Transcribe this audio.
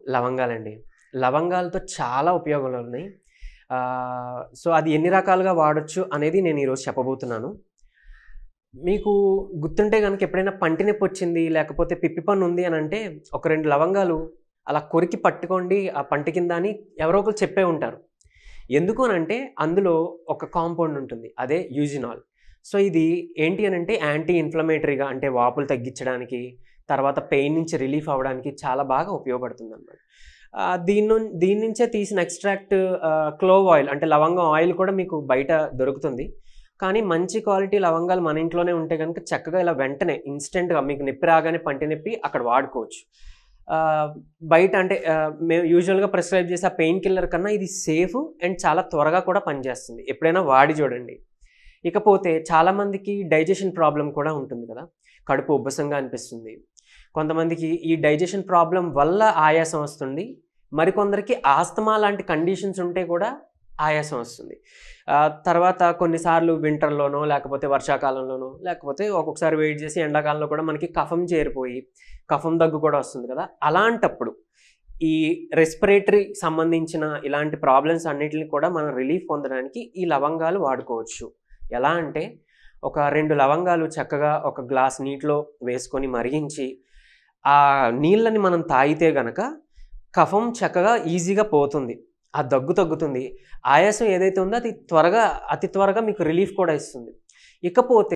లవంగాలండి. లవంగాలతో చాలా ఉపయోగాలున్నాయి. సో, అది ఎన్ని రకాలుగా వాడొచ్చు అనేది నేను ఈరోజు చెప్పబోతున్నాను. మీకు గుర్తుంటే గనక ఎప్పుడైనా పంటి నొప్పొచ్చింది, లేకపోతే పిప్పి పన్నుంది అనంటే, ఒక 2 లవంగాలు అలా కొరికి పట్టుకోండి ఆ పంటి కింద అని ఎవరో ఒకళ్ళు చెప్పే ఉంటారు. ఎందుకు అనంటే, అందులో ఒక కాంపౌండ్ ఉంటుంది. అదే యూజినాల్. సో, ఇది ఏంటి అనంటే యాంటీ ఇన్‌ఫ్లమేటరీగా అంటే వాపులు తగ్గించడానికి, తర్వాత పెయిన్ నుంచి రిలీఫ్ అవ్వడానికి చాలా బాగా ఉపయోగపడుతుందనమాట. దీని నుంచే తీసిన ఎక్స్‌ట్రాక్ట్ క్లోవ్ ఆయిల్ అంటే లవంగం ఆయిల్ కూడా మీకు బయట దొరుకుతుంది. కానీ మంచి క్వాలిటీ లవంగాలు మన ఇంట్లోనే ఉంటే గనుక చక్కగా ఇలా వెంటనే ఇన్‌స్టంట్‌గా మీకు నొప్పి రాగానే పంటి నొప్పి అక్కడ వాడుకోవచ్చు. బయట అంటే మేము యూజువల్‌గా ప్రిస్క్రైబ్ చేసే ఆ పెయిన్ కిల్లర్ కన్నా ఇది సేఫ్ అండ్ చాలా త్వరగా కూడా పనిచేస్తుంది. ఎప్పుడైనా వాడి చూడండి. ఇకపోతే చాలామందికి డైజెషన్ ప్రాబ్లమ్ కూడా ఉంటుంది కదా! కడుపు ఉబ్బసంగా అనిపిస్తుంది. కొంతమందికి ఈ డైజెషన్ ప్రాబ్లమ్ వల్ల ఆయాసం వస్తుంది. మరికొందరికి ఆస్తమా లాంటి కండిషన్స్ ఉంటే కూడా ఆయాసం వస్తుంది. తర్వాత కొన్నిసార్లు వింటర్‌లోనో, లేకపోతే వర్షాకాలంలోనో, లేకపోతే ఒక్కొక్కసారి వెయిట్ చేసి ఎండాకాలంలో కూడా మనకి కఫం చేరిపోయి, కఫం దగ్గు కూడా వస్తుంది కదా! అలాంటప్పుడు ఈ రెస్పిరేటరీ సంబంధించిన ఇలాంటి ప్రాబ్లమ్స్ అన్నిటిని కూడా మనం రిలీఫ్ పొందడానికి ఈ లవంగాలు వాడుకోవచ్చు. ఎలా అంటే ఒక 2 లవంగాలు చక్కగా ఒక గ్లాస్ నీటిలో వేసుకొని మరిగించి, ఆ నీళ్ళని మనం తాగితే గనక కఫం చక్కగా ఈజీగా పోతుంది. ఆ దగ్గు తగ్గుతుంది. ఆయాసం ఏదైతే ఉందో అది అతి త్వరగా మీకు రిలీఫ్ కూడా ఇస్తుంది. ఇకపోతే